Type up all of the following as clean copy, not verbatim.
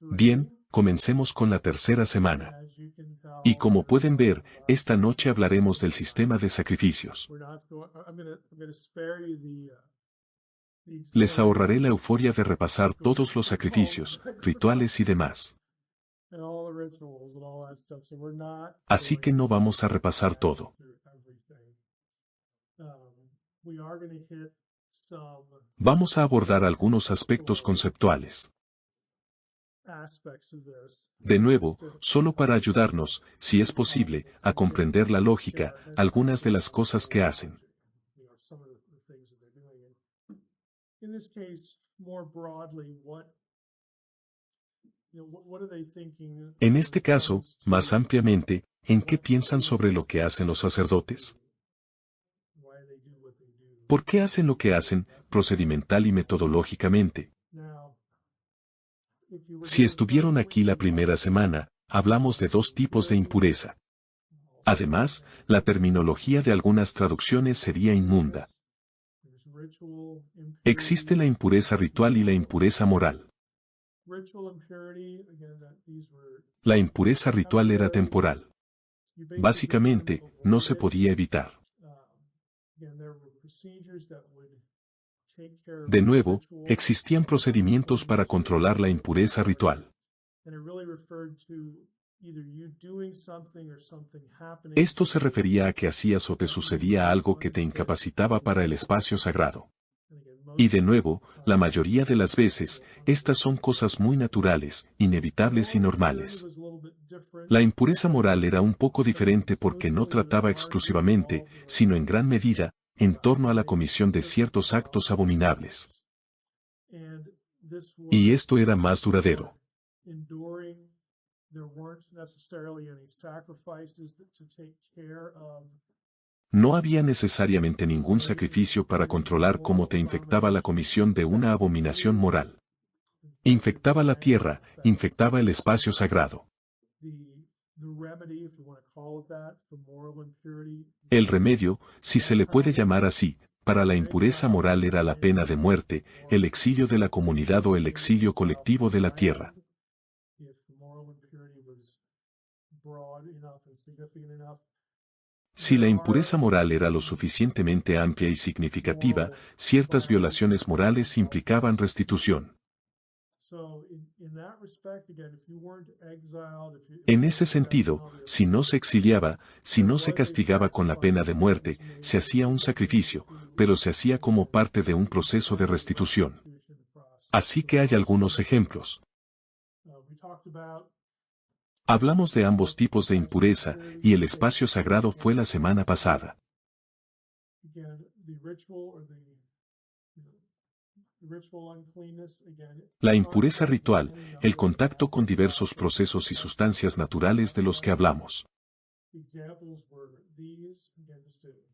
Bien, comencemos con la tercera semana. Y como pueden ver, esta noche hablaremos del sistema de sacrificios. Les ahorraré la euforia de repasar todos los sacrificios, rituales y demás. Así que no vamos a repasar todo. Vamos a abordar algunos aspectos conceptuales. De nuevo, solo para ayudarnos, si es posible, a comprender la lógica, algunas de las cosas que hacen. En este caso, más ampliamente, ¿en qué piensan sobre lo que hacen los sacerdotes? ¿Por qué hacen lo que hacen, procedimental y metodológicamente? Si estuvieron aquí la primera semana, hablamos de dos tipos de impureza. Además, la terminología de algunas traducciones sería inmunda. Existe la impureza ritual y la impureza moral. La impureza ritual era temporal. Básicamente, no se podía evitar. De nuevo, existían procedimientos para controlar la impureza ritual. Esto se refería a que hacías o te sucedía algo que te incapacitaba para el espacio sagrado. Y de nuevo, la mayoría de las veces, estas son cosas muy naturales, inevitables y normales. La impureza moral era un poco diferente porque no trataba exclusivamente, sino en gran medida, en torno a la comisión de ciertos actos abominables. Y esto era más duradero. No había necesariamente ningún sacrificio para controlar cómo te infectaba la comisión de una abominación moral. Infectaba la tierra, infectaba el espacio sagrado. El remedio, si se le puede llamar así, para la impureza moral era la pena de muerte, el exilio de la comunidad o el exilio colectivo de la tierra. Si la impureza moral era lo suficientemente amplia y significativa, ciertas violaciones morales implicaban restitución. En ese sentido, si no se exiliaba, si no se castigaba con la pena de muerte, se hacía un sacrificio, pero se hacía como parte de un proceso de restitución. Así que hay algunos ejemplos. Hablamos de ambos tipos de impureza, y el espacio sagrado fue la semana pasada. La impureza ritual, el contacto con diversos procesos y sustancias naturales de los que hablamos.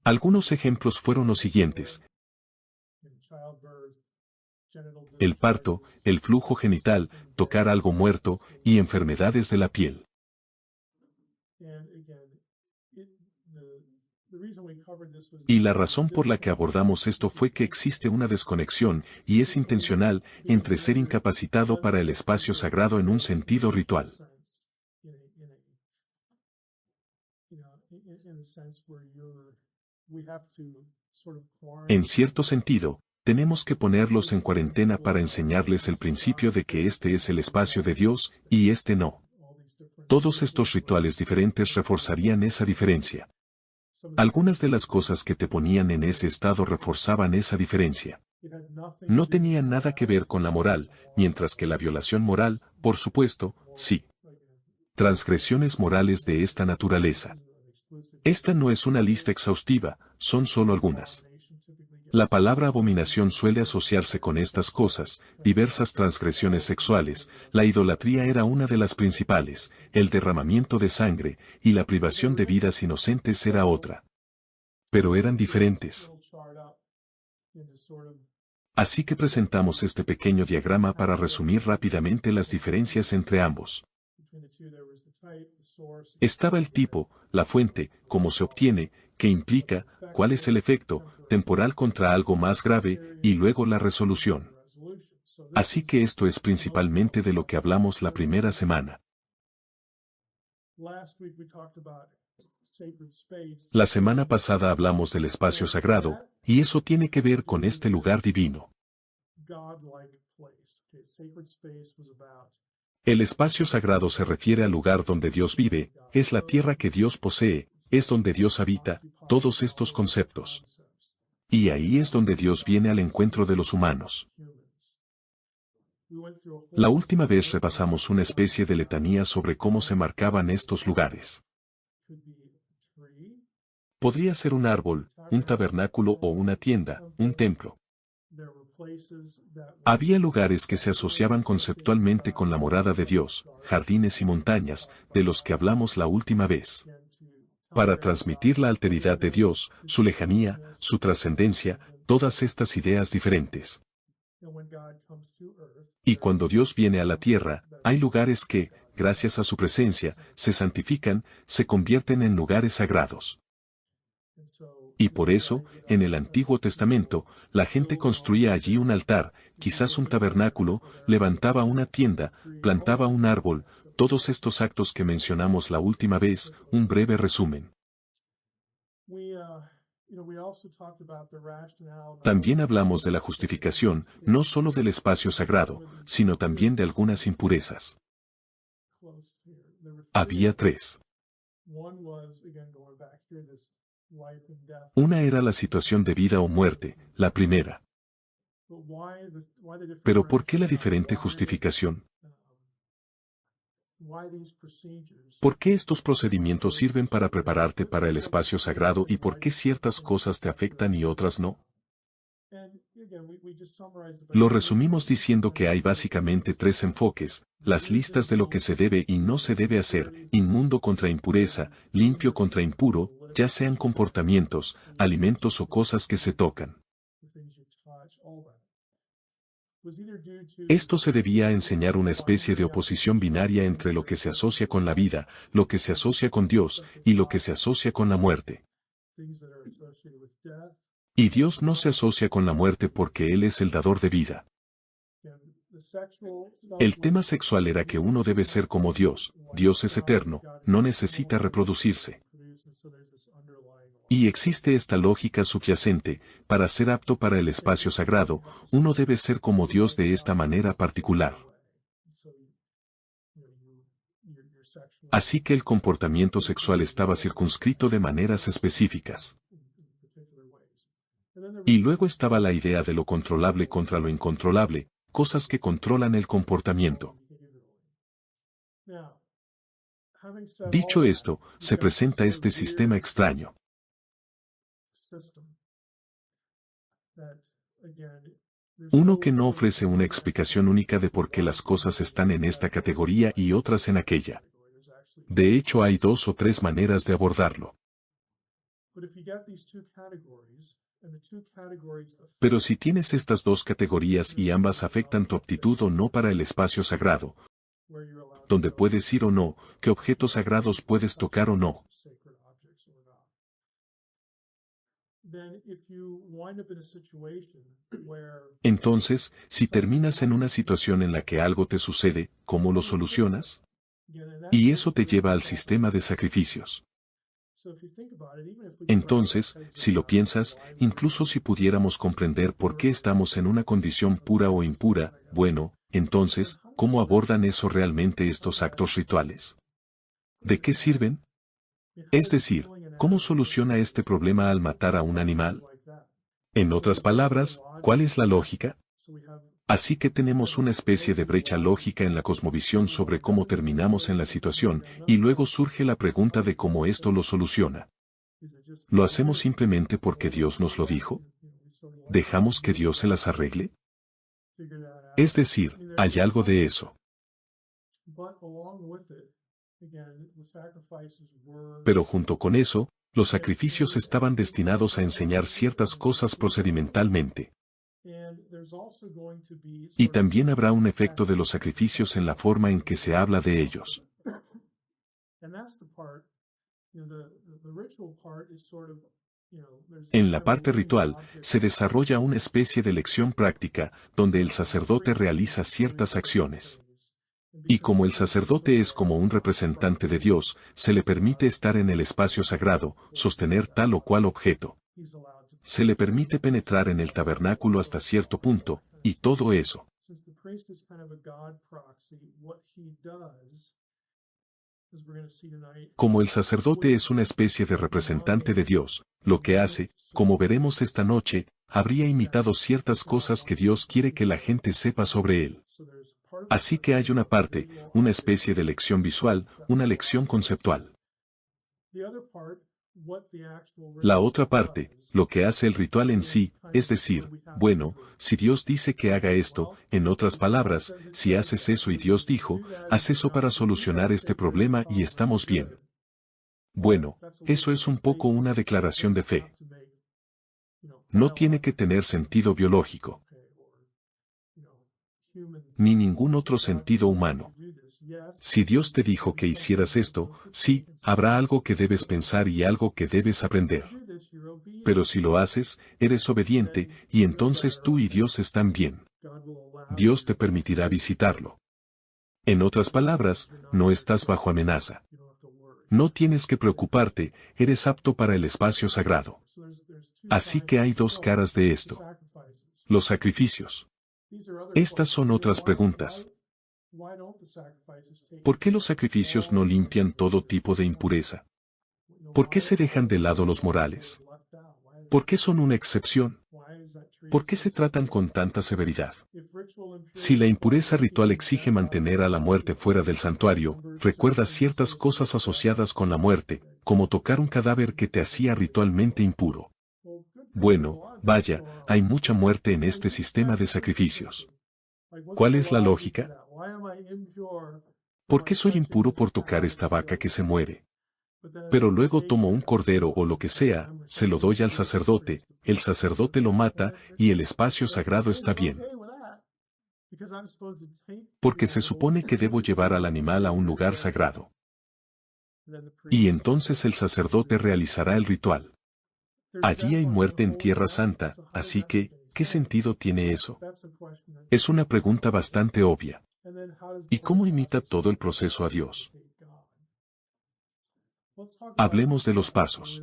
Algunos ejemplos fueron los siguientes: el parto, el flujo genital, tocar algo muerto, y enfermedades de la piel. Y la razón por la que abordamos esto fue que existe una desconexión, y es intencional, entre ser incapacitado para el espacio sagrado en un sentido ritual. En cierto sentido, tenemos que ponerlos en cuarentena para enseñarles el principio de que este es el espacio de Dios, y este no. Todos estos rituales diferentes reforzarían esa diferencia. Algunas de las cosas que te ponían en ese estado reforzaban esa diferencia. No tenían nada que ver con la moral, mientras que la violación moral, por supuesto, sí. Transgresiones morales de esta naturaleza. Esta no es una lista exhaustiva, son solo algunas. La palabra abominación suele asociarse con estas cosas, diversas transgresiones sexuales, la idolatría era una de las principales, el derramamiento de sangre, y la privación de vidas inocentes era otra. Pero eran diferentes. Así que presentamos este pequeño diagrama para resumir rápidamente las diferencias entre ambos. Estaba el tipo, la fuente, cómo se obtiene, qué implica, cuál es el efecto, temporal contra algo más grave, y luego la resolución. Así que esto es principalmente de lo que hablamos la primera semana. La semana pasada hablamos del espacio sagrado, y eso tiene que ver con este lugar divino. El espacio sagrado se refiere al lugar donde Dios vive, es la tierra que Dios posee, es donde Dios habita, todos estos conceptos. Y ahí es donde Dios viene al encuentro de los humanos. La última vez repasamos una especie de letanía sobre cómo se marcaban estos lugares. Podría ser un árbol, un tabernáculo o una tienda, un templo. Había lugares que se asociaban conceptualmente con la morada de Dios, jardines y montañas, de los que hablamos la última vez. Para transmitir la alteridad de Dios, su lejanía, su trascendencia, todas estas ideas diferentes. Y cuando Dios viene a la tierra, hay lugares que, gracias a su presencia, se santifican, se convierten en lugares sagrados. Y por eso, en el Antiguo Testamento, la gente construía allí un altar, quizás un tabernáculo, levantaba una tienda, plantaba un árbol, todos estos actos que mencionamos la última vez, un breve resumen. También hablamos de la justificación, no solo del espacio sagrado, sino también de algunas impurezas. Había tres. Una era la situación de vida o muerte, la primera. Pero ¿por qué la diferente justificación? ¿Por qué estos procedimientos sirven para prepararte para el espacio sagrado y por qué ciertas cosas te afectan y otras no? Lo resumimos diciendo que hay básicamente tres enfoques, las listas de lo que se debe y no se debe hacer, inmundo contra impureza, limpio contra impuro, ya sean comportamientos, alimentos o cosas que se tocan. Esto se debía a enseñar una especie de oposición binaria entre lo que se asocia con la vida, lo que se asocia con Dios, y lo que se asocia con la muerte. Y Dios no se asocia con la muerte porque Él es el dador de vida. El tema sexual era que uno debe ser como Dios, Dios es eterno, no necesita reproducirse. Y existe esta lógica subyacente, para ser apto para el espacio sagrado, uno debe ser como Dios de esta manera particular. Así que el comportamiento sexual estaba circunscrito de maneras específicas. Y luego estaba la idea de lo controlable contra lo incontrolable, cosas que controlan el comportamiento. Dicho esto, se presenta este sistema extraño. Uno que no ofrece una explicación única de por qué las cosas están en esta categoría y otras en aquella. De hecho, hay dos o tres maneras de abordarlo. Pero si tienes estas dos categorías y ambas afectan tu aptitud o no para el espacio sagrado, donde puedes ir o no, qué objetos sagrados puedes tocar o no. Entonces, si terminas en una situación en la que algo te sucede, ¿cómo lo solucionas? Y eso te lleva al sistema de sacrificios. Entonces, si lo piensas, incluso si pudiéramos comprender por qué estamos en una condición pura o impura, bueno, entonces, ¿cómo abordan eso realmente estos actos rituales? ¿De qué sirven? Es decir, ¿cómo soluciona este problema al matar a un animal? En otras palabras, ¿cuál es la lógica? Así que tenemos una especie de brecha lógica en la cosmovisión sobre cómo terminamos en la situación, y luego surge la pregunta de cómo esto lo soluciona. ¿Lo hacemos simplemente porque Dios nos lo dijo? ¿Dejamos que Dios se las arregle? Es decir, hay algo de eso. Pero junto con eso, los sacrificios estaban destinados a enseñar ciertas cosas procedimentalmente. Y también habrá un efecto de los sacrificios en la forma en que se habla de ellos. En la parte ritual, se desarrolla una especie de lección práctica, donde el sacerdote realiza ciertas acciones. Y como el sacerdote es como un representante de Dios, se le permite estar en el espacio sagrado, sostener tal o cual objeto. Se le permite penetrar en el tabernáculo hasta cierto punto, y todo eso. Como el sacerdote es una especie de representante de Dios, lo que hace, como veremos esta noche, habría imitado ciertas cosas que Dios quiere que la gente sepa sobre él. Así que hay una parte, una especie de lección visual, una lección conceptual. La otra parte, lo que hace el ritual en sí, es decir, bueno, si Dios dice que haga esto, en otras palabras, si haces eso y Dios dijo, haz eso para solucionar este problema y estamos bien. Bueno, eso es un poco una declaración de fe. No tiene que tener sentido biológico, ni ningún otro sentido humano. Si Dios te dijo que hicieras esto, sí, habrá algo que debes pensar y algo que debes aprender. Pero si lo haces, eres obediente, y entonces tú y Dios están bien. Dios te permitirá visitarlo. En otras palabras, no estás bajo amenaza. No tienes que preocuparte, eres apto para el espacio sagrado. Así que hay dos caras de esto. Los sacrificios. Estas son otras preguntas. ¿Por qué los sacrificios no limpian todo tipo de impureza? ¿Por qué se dejan de lado los morales? ¿Por qué son una excepción? ¿Por qué se tratan con tanta severidad? Si la impureza ritual exige mantener a la muerte fuera del santuario, recuerda ciertas cosas asociadas con la muerte, como tocar un cadáver que te hacía ritualmente impuro. Bueno, vaya, hay mucha muerte en este sistema de sacrificios. ¿Cuál es la lógica? ¿Por qué soy impuro por tocar esta vaca que se muere? Pero luego tomo un cordero o lo que sea, se lo doy al sacerdote, el sacerdote lo mata, y el espacio sagrado está bien. Porque se supone que debo llevar al animal a un lugar sagrado. Y entonces el sacerdote realizará el ritual. Allí hay muerte en Tierra Santa, así que, ¿qué sentido tiene eso? Es una pregunta bastante obvia. ¿Y cómo imita todo el proceso a Dios? Hablemos de los pasos.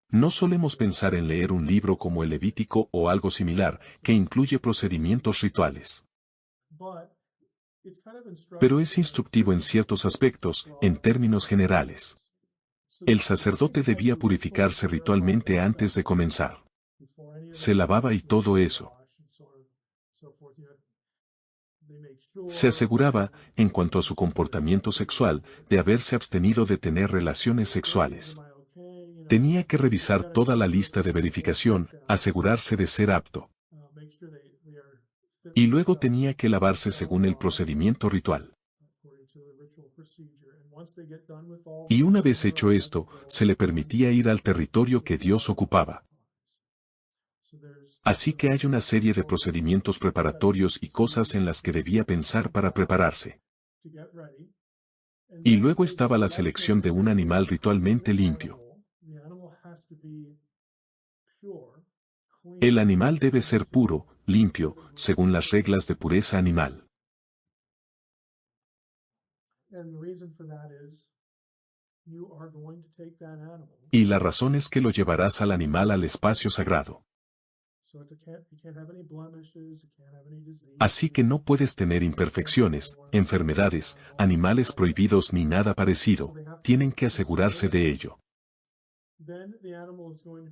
No solemos pensar en leer un libro como el Levítico o algo similar, que incluye procedimientos rituales. Pero es instructivo en ciertos aspectos, en términos generales. El sacerdote debía purificarse ritualmente antes de comenzar. Se lavaba y todo eso. Se aseguraba, en cuanto a su comportamiento sexual, de haberse abstenido de tener relaciones sexuales. Tenía que revisar toda la lista de verificación, asegurarse de ser apto. Y luego tenía que lavarse según el procedimiento ritual. Y una vez hecho esto, se le permitía ir al territorio que Dios ocupaba. Así que hay una serie de procedimientos preparatorios y cosas en las que debía pensar para prepararse. Y luego estaba la selección de un animal ritualmente limpio. El animal debe ser puro, limpio, según las reglas de pureza animal. Y la razón es que lo llevarás al animal al espacio sagrado. Así que no puedes tener imperfecciones, enfermedades, animales prohibidos ni nada parecido, tienen que asegurarse de ello.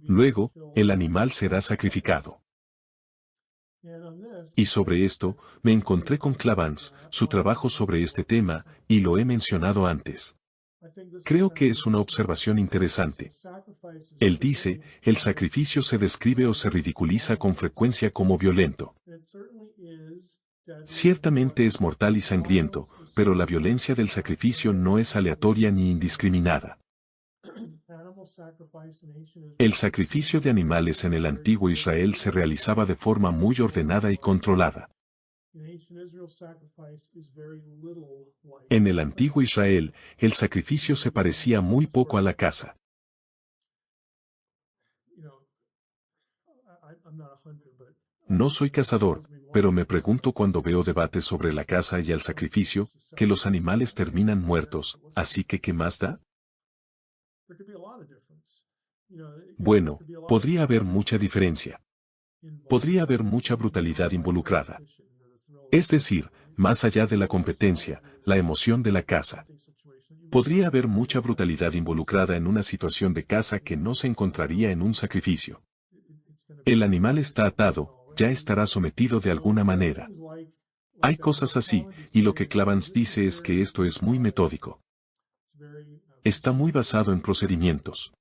Luego, el animal será sacrificado. Y sobre esto, me encontré con Clavans, su trabajo sobre este tema, y lo he mencionado antes. Creo que es una observación interesante. Él dice, el sacrificio se describe o se ridiculiza con frecuencia como violento. Ciertamente es mortal y sangriento, pero la violencia del sacrificio no es aleatoria ni indiscriminada. El sacrificio de animales en el antiguo Israel se realizaba de forma muy ordenada y controlada. En el antiguo Israel, el sacrificio se parecía muy poco a la caza. No soy cazador, pero me pregunto cuando veo debates sobre la caza y el sacrificio, que los animales terminan muertos, así que ¿qué más da? Bueno, podría haber mucha diferencia. Podría haber mucha brutalidad involucrada. Es decir, más allá de la competencia, la emoción de la caza. Podría haber mucha brutalidad involucrada en una situación de caza que no se encontraría en un sacrificio. El animal está atado, ya estará sometido de alguna manera. Hay cosas así, y lo que Clavans dice es que esto es muy metódico. Está muy basado en procedimientos.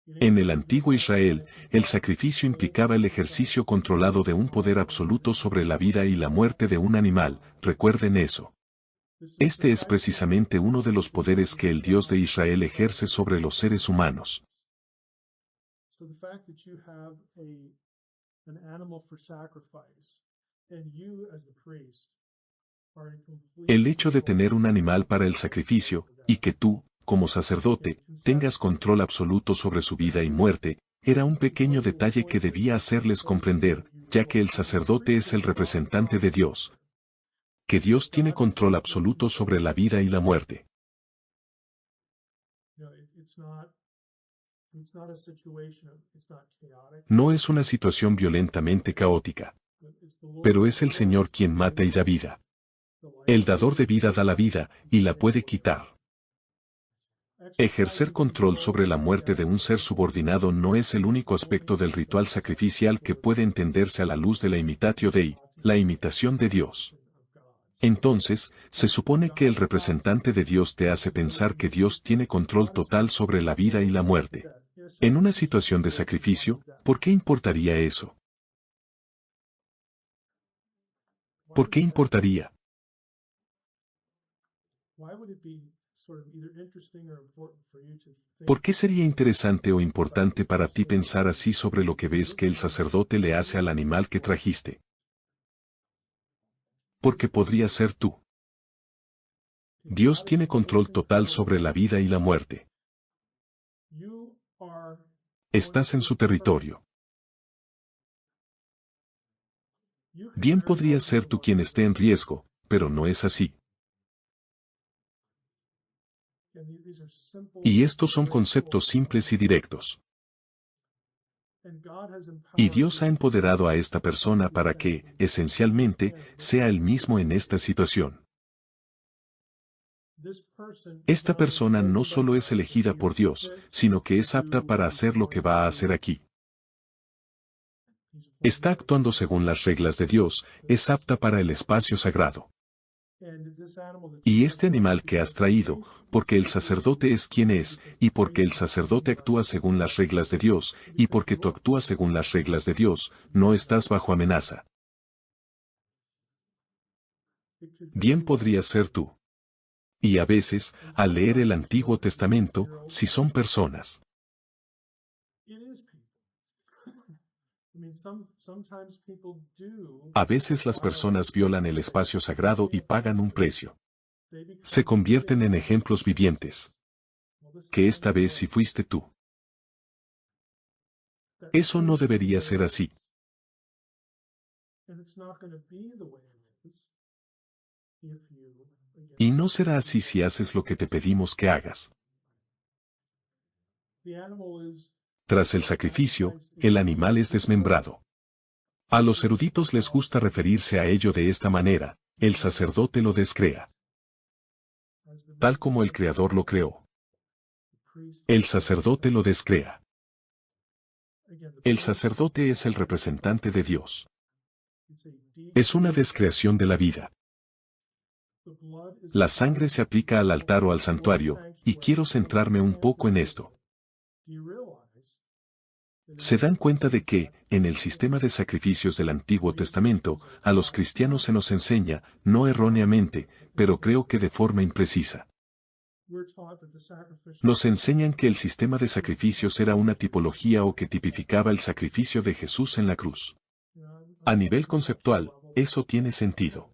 En el antiguo Israel, el sacrificio implicaba el ejercicio controlado de un poder absoluto sobre la vida y la muerte de un animal, recuerden eso. Este es precisamente uno de los poderes que el Dios de Israel ejerce sobre los seres humanos. El hecho de tener un animal para el sacrificio, y que tú, como sacerdote, tengas control absoluto sobre su vida y muerte, era un pequeño detalle que debía hacerles comprender, ya que el sacerdote es el representante de Dios. Que Dios tiene control absoluto sobre la vida y la muerte. No es una situación violentamente caótica. Pero es el Señor quien mata y da vida. El dador de vida da la vida, y la puede quitar. Ejercer control sobre la muerte de un ser subordinado no es el único aspecto del ritual sacrificial que puede entenderse a la luz de la imitatio Dei, la imitación de Dios. Entonces, se supone que el representante de Dios te hace pensar que Dios tiene control total sobre la vida y la muerte. En una situación de sacrificio, ¿por qué importaría eso? ¿Por qué importaría? ¿Por qué sería interesante o importante para ti pensar así sobre lo que ves que el sacerdote le hace al animal que trajiste? Porque podría ser tú. Dios tiene control total sobre la vida y la muerte. Estás en su territorio. Bien podría ser tú quien esté en riesgo, pero no es así. Y estos son conceptos simples y directos. Y Dios ha empoderado a esta persona para que, esencialmente, sea el mismo en esta situación. Esta persona no solo es elegida por Dios, sino que es apta para hacer lo que va a hacer aquí. Está actuando según las reglas de Dios, es apta para el espacio sagrado. Y este animal que has traído, porque el sacerdote es quien es, y porque el sacerdote actúa según las reglas de Dios, y porque tú actúas según las reglas de Dios, no estás bajo amenaza. Bien podría ser tú. Y a veces, al leer el Antiguo Testamento, si son personas. A veces las personas violan el espacio sagrado y pagan un precio. Se convierten en ejemplos vivientes. Que esta vez sí fuiste tú. Eso no debería ser así. Y no será así si haces lo que te pedimos que hagas. Tras el sacrificio, el animal es desmembrado. A los eruditos les gusta referirse a ello de esta manera, el sacerdote lo descrea. Tal como el Creador lo creó. El sacerdote lo descrea. El sacerdote es el representante de Dios. Es una descreación de la vida. La sangre se aplica al altar o al santuario, y quiero centrarme un poco en esto. ¿Se dan cuenta de que, en el sistema de sacrificios del Antiguo Testamento, a los cristianos se nos enseña, no erróneamente, pero creo que de forma imprecisa? Nos enseñan que el sistema de sacrificios era una tipología o que tipificaba el sacrificio de Jesús en la cruz. A nivel conceptual, eso tiene sentido.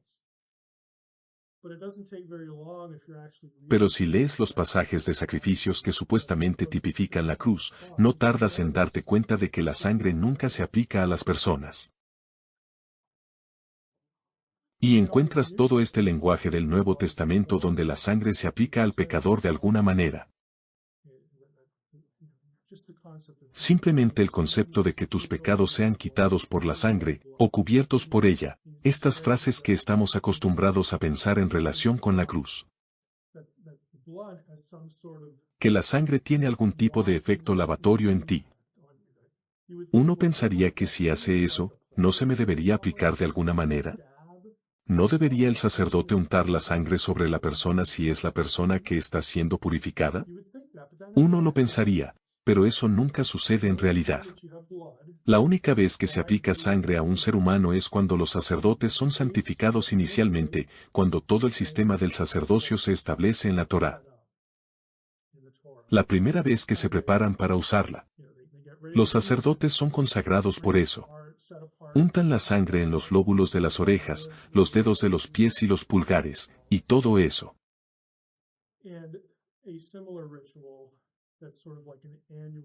Pero si lees los pasajes de sacrificios que supuestamente tipifican la cruz, no tardas en darte cuenta de que la sangre nunca se aplica a las personas. Y encuentras todo este lenguaje del Nuevo Testamento donde la sangre se aplica al pecador de alguna manera. Simplemente el concepto de que tus pecados sean quitados por la sangre, o cubiertos por ella, estas frases que estamos acostumbrados a pensar en relación con la cruz. Que la sangre tiene algún tipo de efecto lavatorio en ti. Uno pensaría que si hace eso, ¿no se me debería aplicar de alguna manera? ¿No debería el sacerdote untar la sangre sobre la persona si es la persona que está siendo purificada? Uno lo pensaría, pero eso nunca sucede en realidad. La única vez que se aplica sangre a un ser humano es cuando los sacerdotes son santificados inicialmente, cuando todo el sistema del sacerdocio se establece en la Torá. La primera vez que se preparan para usarla. Los sacerdotes son consagrados por eso. Untan la sangre en los lóbulos de las orejas, los dedos de los pies y los pulgares, y todo eso.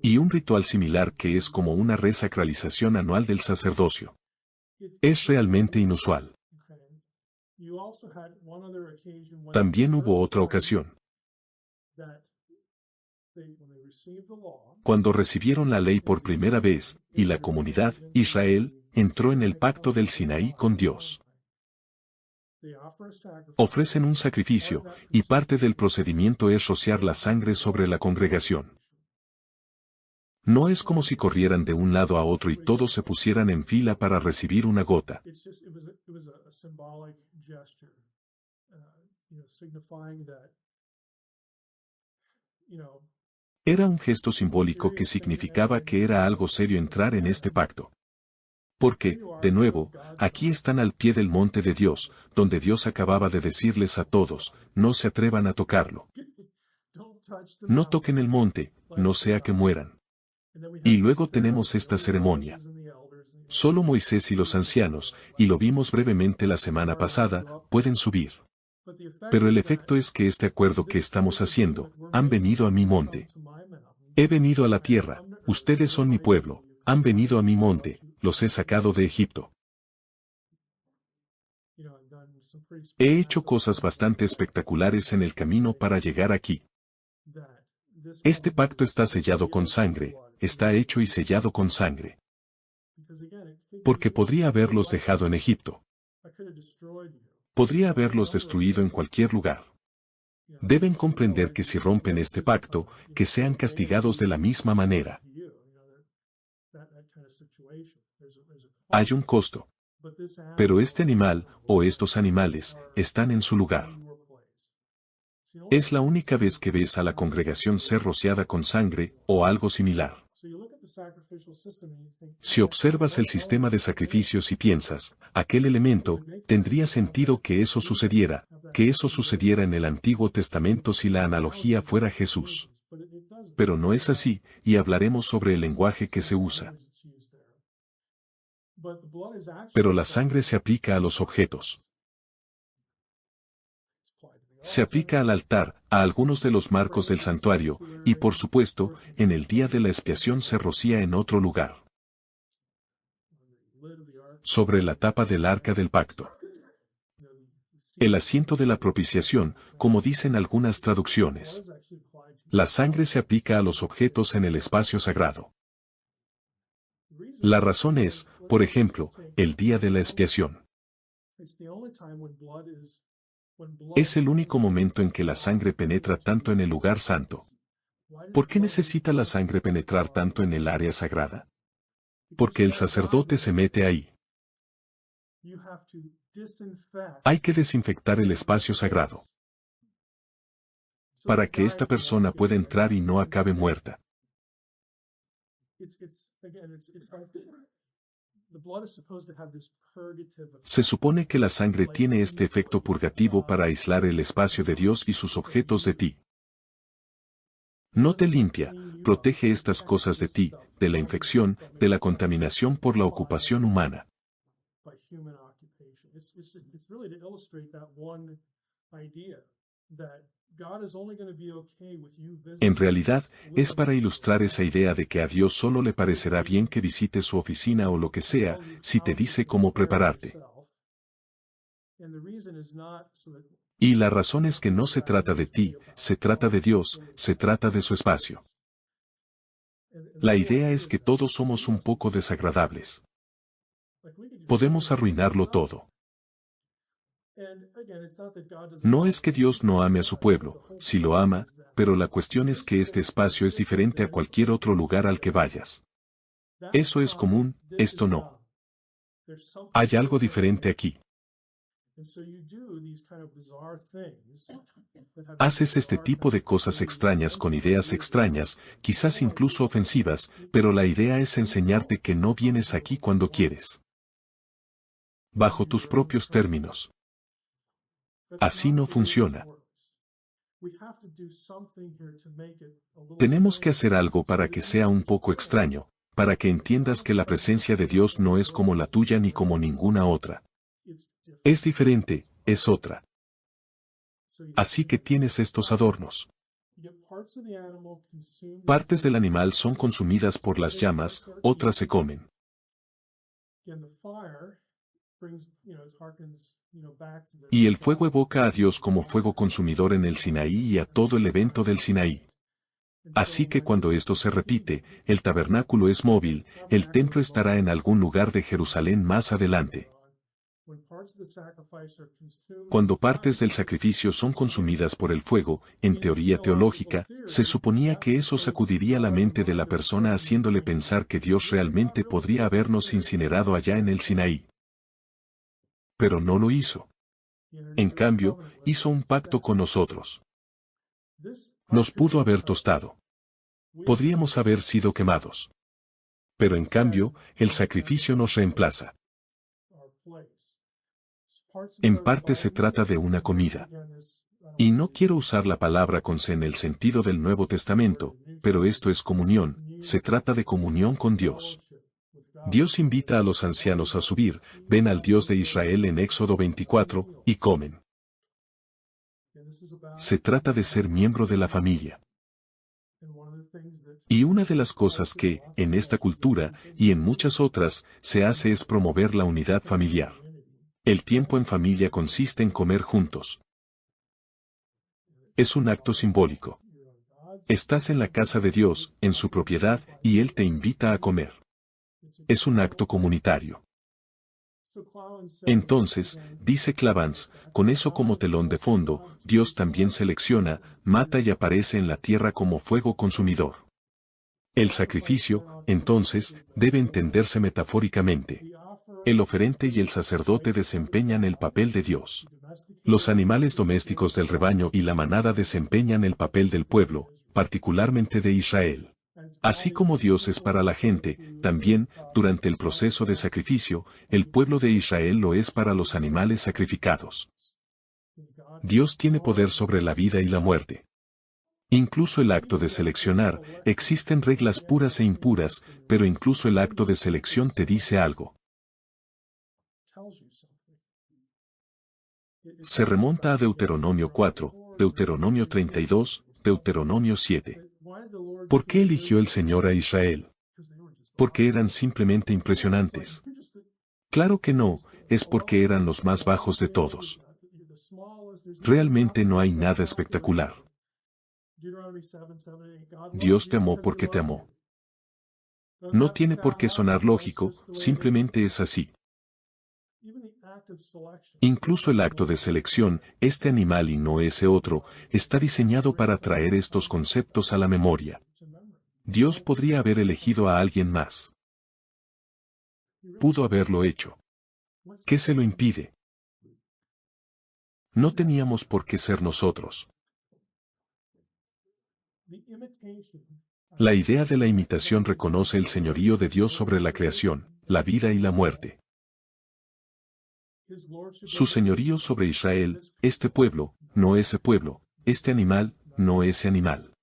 Y un ritual similar que es como una resacralización anual del sacerdocio. Es realmente inusual. También hubo otra ocasión. Cuando recibieron la ley por primera vez, y la comunidad, Israel, entró en el pacto del Sinaí con Dios. Ofrecen un sacrificio, y parte del procedimiento es rociar la sangre sobre la congregación. No es como si corrieran de un lado a otro y todos se pusieran en fila para recibir una gota. Era un gesto simbólico que significaba que era algo serio entrar en este pacto. Porque, de nuevo, aquí están al pie del monte de Dios, donde Dios acababa de decirles a todos, no se atrevan a tocarlo. No toquen el monte, no sea que mueran. Y luego tenemos esta ceremonia. Solo Moisés y los ancianos, y lo vimos brevemente la semana pasada, pueden subir. Pero el efecto es que este acuerdo que estamos haciendo, han venido a mi monte. He venido a la tierra, ustedes son mi pueblo, han venido a mi monte, los he sacado de Egipto. He hecho cosas bastante espectaculares en el camino para llegar aquí. Este pacto está sellado con sangre, está hecho y sellado con sangre. Porque podría haberlos dejado en Egipto. Podría haberlos destruido en cualquier lugar. Deben comprender que si rompen este pacto, que sean castigados de la misma manera. Hay un costo. Pero este animal, o estos animales, están en su lugar. Es la única vez que ves a la congregación ser rociada con sangre, o algo similar. Si observas el sistema de sacrificios y piensas, aquel elemento, tendría sentido que eso sucediera en el Antiguo Testamento si la analogía fuera Jesús. Pero no es así, y hablaremos sobre el lenguaje que se usa. Pero la sangre se aplica a los objetos. Se aplica al altar, a algunos de los marcos del santuario, y por supuesto, en el día de la expiación se rocía en otro lugar. Sobre la tapa del arca del pacto. El asiento de la propiciación, como dicen algunas traducciones. La sangre se aplica a los objetos en el espacio sagrado. La razón es, por ejemplo, el día de la expiación. Es el único momento en que la sangre penetra tanto en el lugar santo. ¿Por qué necesita la sangre penetrar tanto en el área sagrada? Porque el sacerdote se mete ahí. Hay que desinfectar el espacio sagrado. Para que esta persona pueda entrar y no acabe muerta. Se supone que la sangre tiene este efecto purgativo para aislar el espacio de Dios y sus objetos de ti. No te limpia, protege estas cosas de ti, de la infección, de la contaminación por la ocupación humana. En realidad, es para ilustrar esa idea de que a Dios solo le parecerá bien que visites su oficina o lo que sea, si te dice cómo prepararte. Y la razón es que no se trata de ti, se trata de Dios, se trata de su espacio. La idea es que todos somos un poco desagradables. Podemos arruinarlo todo. No es que Dios no ame a su pueblo, sí lo ama, pero la cuestión es que este espacio es diferente a cualquier otro lugar al que vayas. Eso es común, esto no. Hay algo diferente aquí. Haces este tipo de cosas extrañas con ideas extrañas, quizás incluso ofensivas, pero la idea es enseñarte que no vienes aquí cuando quieres. Bajo tus propios términos. Así no funciona. Tenemos que hacer algo para que sea un poco extraño, para que entiendas que la presencia de Dios no es como la tuya ni como ninguna otra. Es diferente, es otra. Así que tienes estos adornos. Partes del animal son consumidas por las llamas, otras se comen. Y el fuego evoca a Dios como fuego consumidor en el Sinaí y a todo el evento del Sinaí. Así que cuando esto se repite, el tabernáculo es móvil, el templo estará en algún lugar de Jerusalén más adelante. Cuando partes del sacrificio son consumidas por el fuego, en teoría teológica, se suponía que eso sacudiría la mente de la persona haciéndole pensar que Dios realmente podría habernos incinerado allá en el Sinaí. Pero no lo hizo. En cambio, hizo un pacto con nosotros. Nos pudo haber tostado. Podríamos haber sido quemados. Pero en cambio, el sacrificio nos reemplaza. En parte se trata de una comida. Y no quiero usar la palabra con C en el sentido del Nuevo Testamento, pero esto es comunión, se trata de comunión con Dios. Dios invita a los ancianos a subir, ven al Dios de Israel en Éxodo 24, y comen. Se trata de ser miembro de la familia. Y una de las cosas que, en esta cultura, y en muchas otras, se hace es promover la unidad familiar. El tiempo en familia consiste en comer juntos. Es un acto simbólico. Estás en la casa de Dios, en su propiedad, y Él te invita a comer. Es un acto comunitario. Entonces, dice Clavans, con eso como telón de fondo, Dios también selecciona, mata y aparece en la tierra como fuego consumidor. El sacrificio, entonces, debe entenderse metafóricamente. El oferente y el sacerdote desempeñan el papel de Dios. Los animales domésticos del rebaño y la manada desempeñan el papel del pueblo, particularmente de Israel. Así como Dios es para la gente, también, durante el proceso de sacrificio, el pueblo de Israel lo es para los animales sacrificados. Dios tiene poder sobre la vida y la muerte. Incluso el acto de seleccionar, existen reglas puras e impuras, pero incluso el acto de selección te dice algo. Se remonta a Deuteronomio 4, Deuteronomio 32, Deuteronomio 7. ¿Por qué eligió el Señor a Israel? Porque eran simplemente impresionantes. Claro que no, es porque eran los más bajos de todos. Realmente no hay nada espectacular. Dios te amó porque te amó. No tiene por qué sonar lógico, simplemente es así. Incluso el acto de selección, este animal y no ese otro, está diseñado para traer estos conceptos a la memoria. Dios podría haber elegido a alguien más. Pudo haberlo hecho. ¿Qué se lo impide? No teníamos por qué ser nosotros. La idea de la imitación reconoce el señorío de Dios sobre la creación, la vida y la muerte. Su señorío sobre Israel, este pueblo, no ese pueblo, este animal, no ese animal.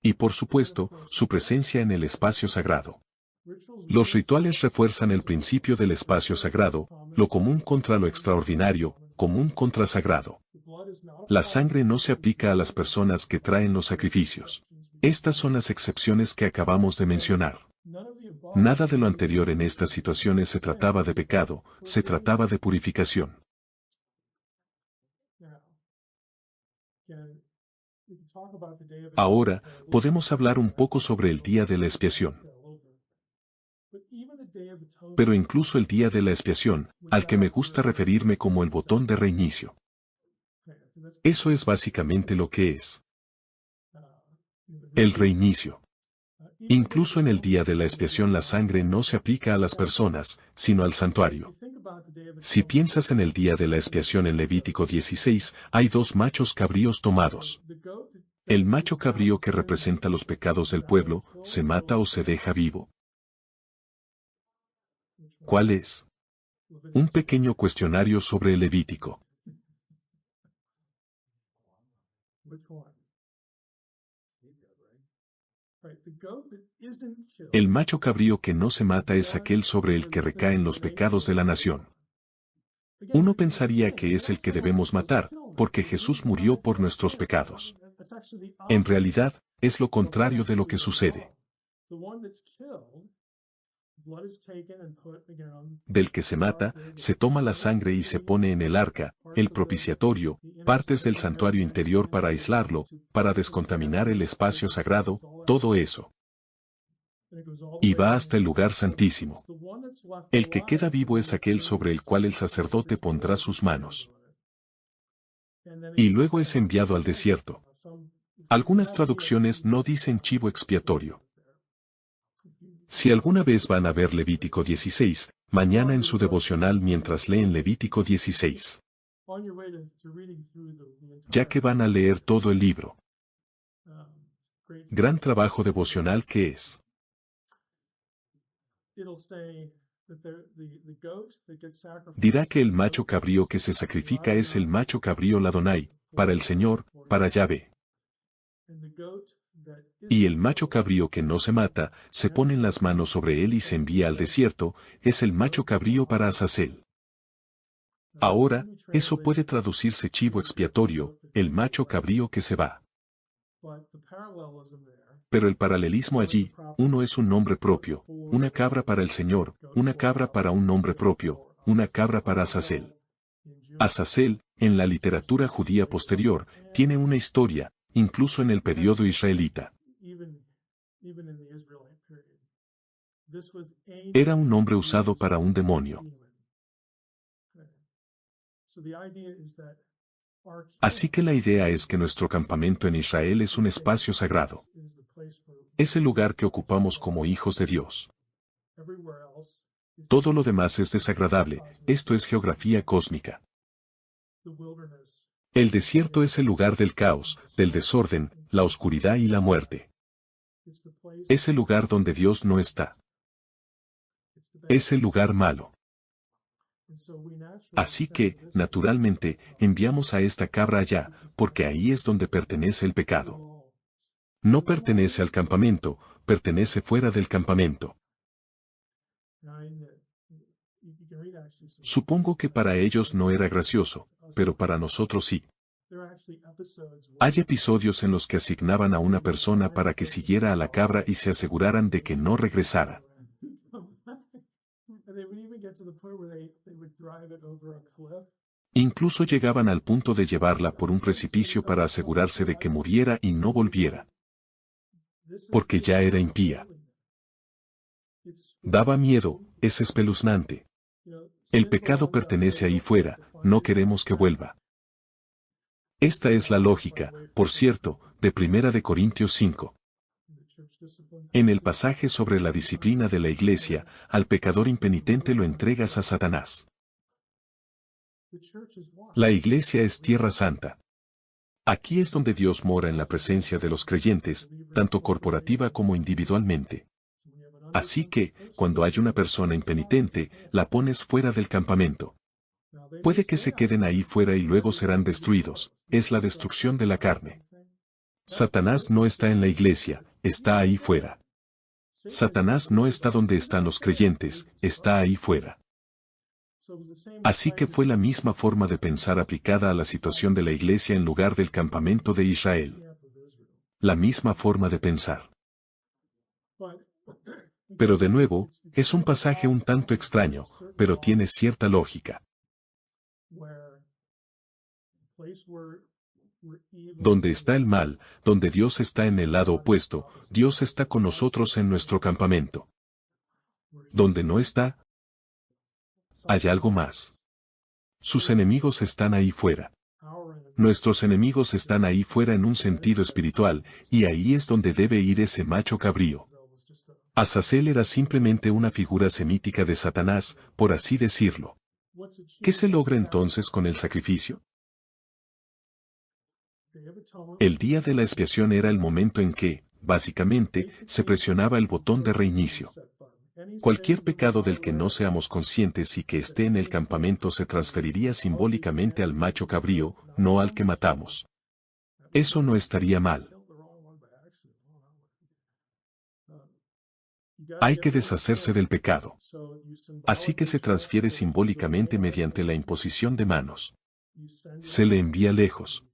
Y por supuesto, su presencia en el espacio sagrado. Los rituales refuerzan el principio del espacio sagrado, lo común contra lo extraordinario, común contra sagrado. La sangre no se aplica a las personas que traen los sacrificios. Estas son las excepciones que acabamos de mencionar. Nada de lo anterior en estas situaciones se trataba de pecado, se trataba de purificación. Ahora, podemos hablar un poco sobre el día de la expiación. Pero incluso el día de la expiación, al que me gusta referirme como el botón de reinicio. Eso es básicamente lo que es. El reinicio. Incluso en el día de la expiación la sangre no se aplica a las personas, sino al santuario. Si piensas en el día de la expiación en Levítico 16, hay dos machos cabríos tomados. El macho cabrío que representa los pecados del pueblo, ¿se mata o se deja vivo? ¿Cuál es? Un pequeño cuestionario sobre el Levítico. El macho cabrío que no se mata es aquel sobre el que recaen los pecados de la nación. Uno pensaría que es el que debemos matar, porque Jesús murió por nuestros pecados. En realidad, es lo contrario de lo que sucede. Del que se mata, se toma la sangre y se pone en el arca, el propiciatorio, partes del santuario interior para aislarlo, para descontaminar el espacio sagrado, todo eso. Y va hasta el lugar santísimo. El que queda vivo es aquel sobre el cual el sacerdote pondrá sus manos. Y luego es enviado al desierto. Algunas traducciones no dicen chivo expiatorio. Si alguna vez van a ver Levítico 16, mañana en su devocional mientras leen Levítico 16. Ya que van a leer todo el libro. Gran trabajo devocional que es. Dirá que el macho cabrío que se sacrifica es el macho cabrío ladonai, para el Señor, para Yahvé. Y el macho cabrío que no se mata, se ponen las manos sobre él y se envía al desierto, es el macho cabrío para Azazel. Ahora, eso puede traducirse chivo expiatorio, el macho cabrío que se va. Pero el paralelismo allí, uno es un nombre propio, una cabra para el Señor, una cabra para un nombre propio, una cabra para Azazel. Azazel, en la literatura judía posterior, tiene una historia, incluso en el periodo israelita. Era un nombre usado para un demonio. Así que la idea es que nuestro campamento en Israel es un espacio sagrado. Es el lugar que ocupamos como hijos de Dios. Todo lo demás es desagradable, esto es geografía cósmica. El desierto es el lugar del caos, del desorden, la oscuridad y la muerte. Es el lugar donde Dios no está. Es el lugar malo. Así que, naturalmente, enviamos a esta cabra allá, porque ahí es donde pertenece el pecado. No pertenece al campamento, pertenece fuera del campamento. Supongo que para ellos no era gracioso, pero para nosotros sí. Hay episodios en los que asignaban a una persona para que siguiera a la cabra y se aseguraran de que no regresara. Incluso llegaban al punto de llevarla por un precipicio para asegurarse de que muriera y no volviera. Porque ya era impía. Daba miedo, es espeluznante. El pecado pertenece ahí fuera, no queremos que vuelva. Esta es la lógica, por cierto, de 1 Corintios 5. En el pasaje sobre la disciplina de la iglesia, al pecador impenitente lo entregas a Satanás. La iglesia es tierra santa. Aquí es donde Dios mora en la presencia de los creyentes, tanto corporativa como individualmente. Así que, cuando hay una persona impenitente, la pones fuera del campamento. Puede que se queden ahí fuera y luego serán destruidos, es la destrucción de la carne. Satanás no está en la iglesia, está ahí fuera. Satanás no está donde están los creyentes, está ahí fuera. Así que fue la misma forma de pensar aplicada a la situación de la iglesia en lugar del campamento de Israel. La misma forma de pensar. Pero de nuevo, es un pasaje un tanto extraño, pero tiene cierta lógica. Donde está el mal, donde Dios está en el lado opuesto, Dios está con nosotros en nuestro campamento. Donde no está, hay algo más. Sus enemigos están ahí fuera. Nuestros enemigos están ahí fuera en un sentido espiritual, y ahí es donde debe ir ese macho cabrío. Azazel era simplemente una figura semítica de Satanás, por así decirlo. ¿Qué se logra entonces con el sacrificio? El día de la expiación era el momento en que, básicamente, se presionaba el botón de reinicio. Cualquier pecado del que no seamos conscientes y que esté en el campamento se transferiría simbólicamente al macho cabrío, no al que matamos. Eso no estaría mal. Hay que deshacerse del pecado. Así que se transfiere simbólicamente mediante la imposición de manos. Se le envía lejos.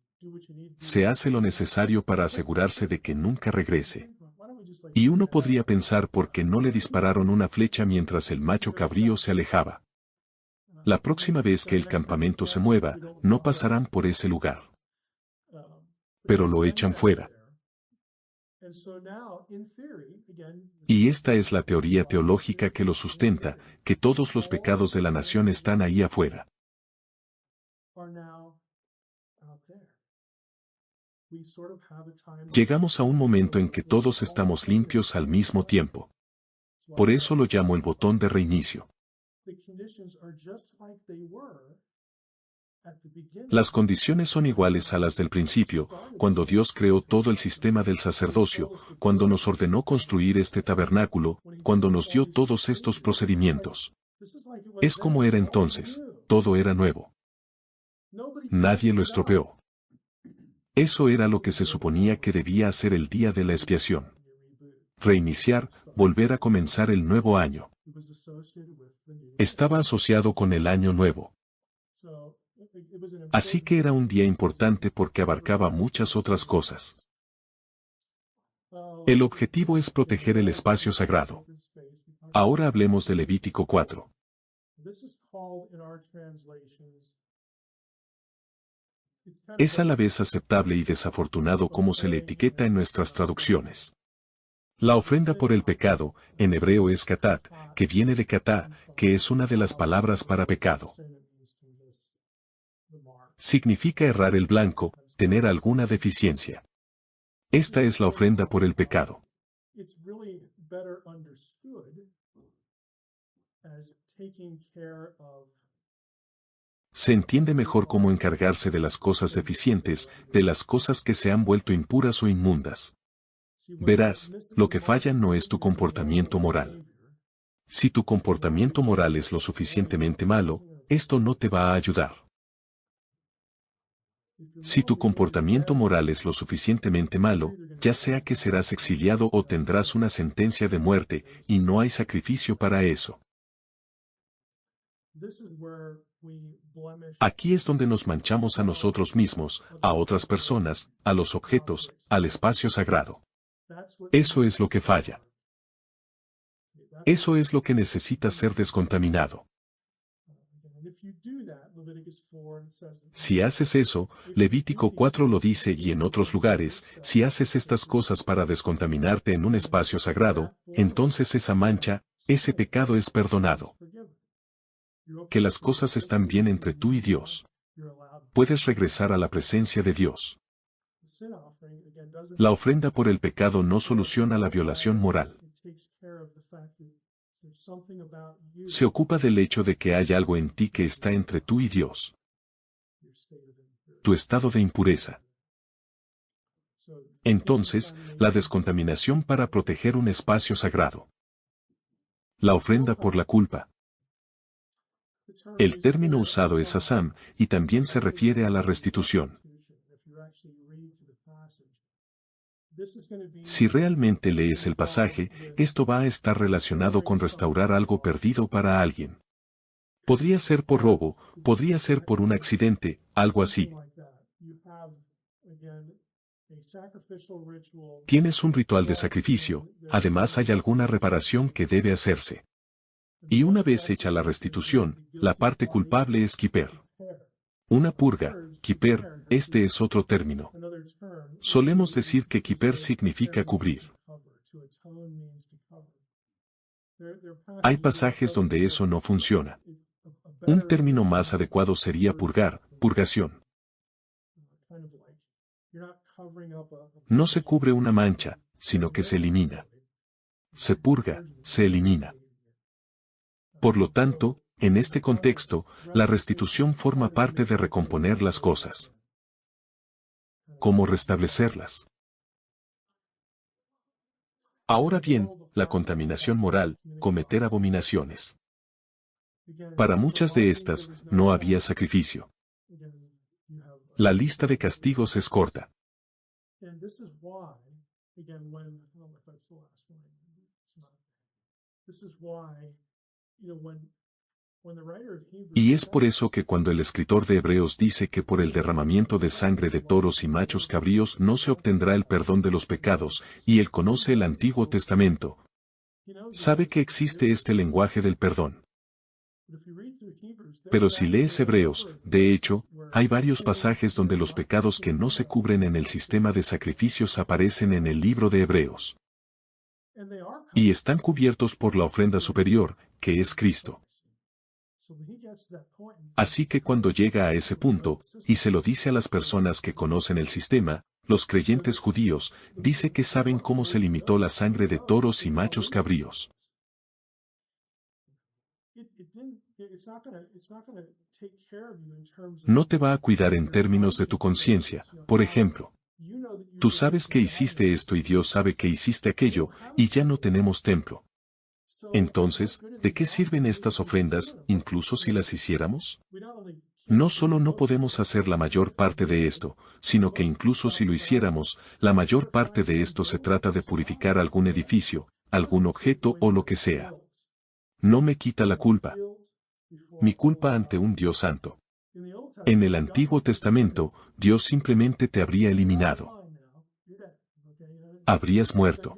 Se hace lo necesario para asegurarse de que nunca regrese. Y uno podría pensar por qué no le dispararon una flecha mientras el macho cabrío se alejaba. La próxima vez que el campamento se mueva, no pasarán por ese lugar. Pero lo echan fuera. Y esta es la teoría teológica que lo sustenta, que todos los pecados de la nación están ahí afuera. Llegamos a un momento en que todos estamos limpios al mismo tiempo. Por eso lo llamo el botón de reinicio. Las condiciones son iguales a las del principio, cuando Dios creó todo el sistema del sacerdocio, cuando nos ordenó construir este tabernáculo, cuando nos dio todos estos procedimientos. Es como era entonces, todo era nuevo. Nadie lo estropeó. Eso era lo que se suponía que debía hacer el día de la expiación. Reiniciar, volver a comenzar el nuevo año. Estaba asociado con el año nuevo. Así que era un día importante porque abarcaba muchas otras cosas. El objetivo es proteger el espacio sagrado. Ahora hablemos de Levítico 4. Es a la vez aceptable y desafortunado como se le etiqueta en nuestras traducciones. La ofrenda por el pecado, en hebreo es katat, que viene de katá, que es una de las palabras para pecado. Significa errar el blanco, tener alguna deficiencia. Esta es la ofrenda por el pecado. Se entiende mejor cómo encargarse de las cosas deficientes, de las cosas que se han vuelto impuras o inmundas. Verás, lo que falla no es tu comportamiento moral. Si tu comportamiento moral es lo suficientemente malo, esto no te va a ayudar. Si tu comportamiento moral es lo suficientemente malo, ya sea que serás exiliado o tendrás una sentencia de muerte, y no hay sacrificio para eso. Aquí es donde nos manchamos a nosotros mismos, a otras personas, a los objetos, al espacio sagrado. Eso es lo que falla. Eso es lo que necesita ser descontaminado. Si haces eso, Levítico 4 lo dice y en otros lugares, si haces estas cosas para descontaminarte en un espacio sagrado, entonces esa mancha, ese pecado es perdonado. Que las cosas están bien entre tú y Dios. Puedes regresar a la presencia de Dios. La ofrenda por el pecado no soluciona la violación moral. Se ocupa del hecho de que hay algo en ti que está entre tú y Dios. Tu estado de impureza. Entonces, la descontaminación para proteger un espacio sagrado. La ofrenda por la culpa. El término usado es asam, y también se refiere a la restitución. Si realmente lees el pasaje, esto va a estar relacionado con restaurar algo perdido para alguien. Podría ser por robo, podría ser por un accidente, algo así. Tienes un ritual de sacrificio, además hay alguna reparación que debe hacerse. Y una vez hecha la restitución, la parte culpable es kippur. Una purga, kippur, este es otro término. Solemos decir que kippur significa cubrir. Hay pasajes donde eso no funciona. Un término más adecuado sería purgar, purgación. No se cubre una mancha, sino que se elimina. Se purga, se elimina. Por lo tanto, en este contexto, la restitución forma parte de recomponer las cosas. ¿Cómo restablecerlas? Ahora bien, la contaminación moral, cometer abominaciones. Para muchas de estas, no había sacrificio. La lista de castigos es corta. Y es por eso que cuando el escritor de Hebreos dice que por el derramamiento de sangre de toros y machos cabríos no se obtendrá el perdón de los pecados, y él conoce el Antiguo Testamento, sabe que existe este lenguaje del perdón. Pero si lees Hebreos, de hecho, hay varios pasajes donde los pecados que no se cubren en el sistema de sacrificios aparecen en el libro de Hebreos. Y están cubiertos por la ofrenda superior, que es Cristo. Así que cuando llega a ese punto, y se lo dice a las personas que conocen el sistema, los creyentes judíos, dice que saben cómo se limitó la sangre de toros y machos cabríos. No te va a cuidar en términos de tu conciencia, por ejemplo. Tú sabes que hiciste esto y Dios sabe que hiciste aquello, y ya no tenemos templo. Entonces, ¿de qué sirven estas ofrendas, incluso si las hiciéramos? No solo no podemos hacer la mayor parte de esto, sino que incluso si lo hiciéramos, la mayor parte de esto se trata de purificar algún edificio, algún objeto o lo que sea. No me quita la culpa. Mi culpa ante un Dios santo. En el Antiguo Testamento, Dios simplemente te habría eliminado. Habrías muerto.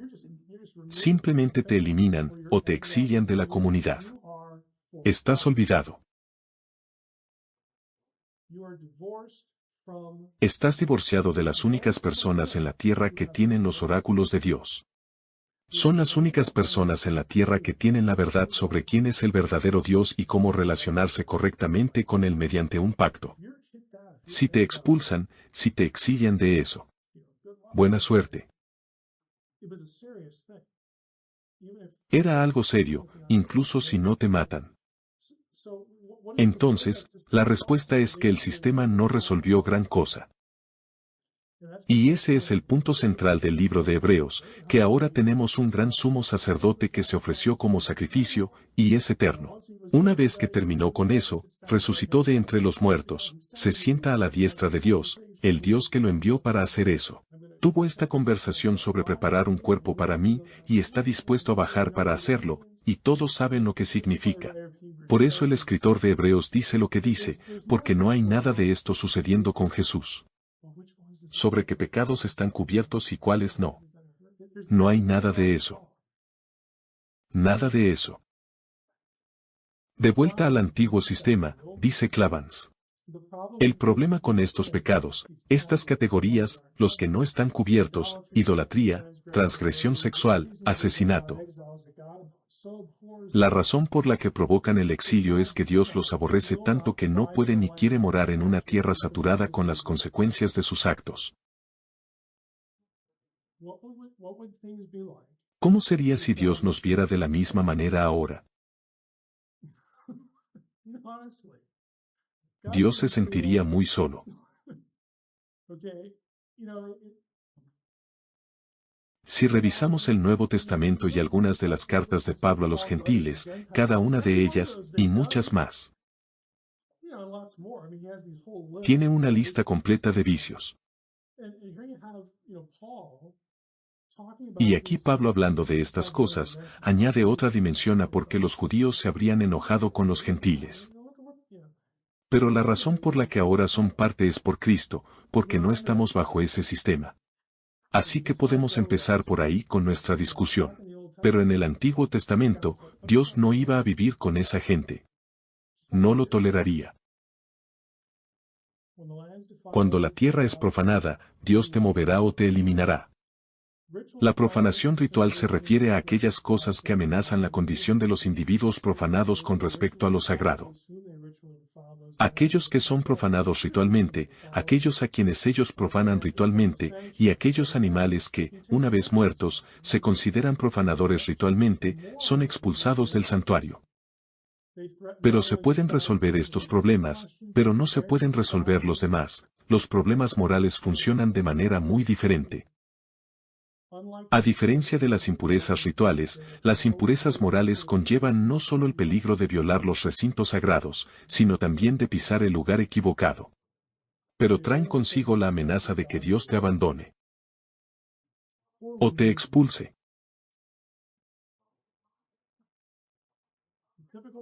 Simplemente te eliminan o te exilian de la comunidad. Estás olvidado. Estás divorciado de las únicas personas en la tierra que tienen los oráculos de Dios. Son las únicas personas en la tierra que tienen la verdad sobre quién es el verdadero Dios y cómo relacionarse correctamente con Él mediante un pacto. Si te expulsan, si te exilian de eso. Buena suerte. Era algo serio, incluso si no te matan. Entonces, la respuesta es que el sistema no resolvió gran cosa. Y ese es el punto central del libro de Hebreos, que ahora tenemos un gran sumo sacerdote que se ofreció como sacrificio, y es eterno. Una vez que terminó con eso, resucitó de entre los muertos, se sienta a la diestra de Dios, el Dios que lo envió para hacer eso. Tuvo esta conversación sobre preparar un cuerpo para mí, y está dispuesto a bajar para hacerlo, y todos saben lo que significa. Por eso el escritor de Hebreos dice lo que dice, porque no hay nada de esto sucediendo con Jesús. Sobre qué pecados están cubiertos y cuáles no. No hay nada de eso. Nada de eso. De vuelta al antiguo sistema, dice Clavans. El problema con estos pecados, estas categorías, los que no están cubiertos, idolatría, transgresión sexual, asesinato. La razón por la que provocan el exilio es que Dios los aborrece tanto que no puede ni quiere morar en una tierra saturada con las consecuencias de sus actos. ¿Cómo sería si Dios nos viera de la misma manera ahora? Dios se sentiría muy solo. Si revisamos el Nuevo Testamento y algunas de las cartas de Pablo a los gentiles, cada una de ellas, y muchas más, tiene una lista completa de vicios. Y aquí Pablo hablando de estas cosas, añade otra dimensión a por qué los judíos se habrían enojado con los gentiles. Pero la razón por la que ahora son parte es por Cristo, porque no estamos bajo ese sistema. Así que podemos empezar por ahí con nuestra discusión. Pero en el Antiguo Testamento, Dios no iba a vivir con esa gente. No lo toleraría. Cuando la tierra es profanada, Dios te moverá o te eliminará. La profanación ritual se refiere a aquellas cosas que amenazan la condición de los individuos profanados con respecto a lo sagrado. Aquellos que son profanados ritualmente, aquellos a quienes ellos profanan ritualmente, y aquellos animales que, una vez muertos, se consideran profanadores ritualmente, son expulsados del santuario. Pero se pueden resolver estos problemas, pero no se pueden resolver los demás. Los problemas morales funcionan de manera muy diferente. A diferencia de las impurezas rituales, las impurezas morales conllevan no solo el peligro de violar los recintos sagrados, sino también de pisar el lugar equivocado. Pero traen consigo la amenaza de que Dios te abandone o te expulse.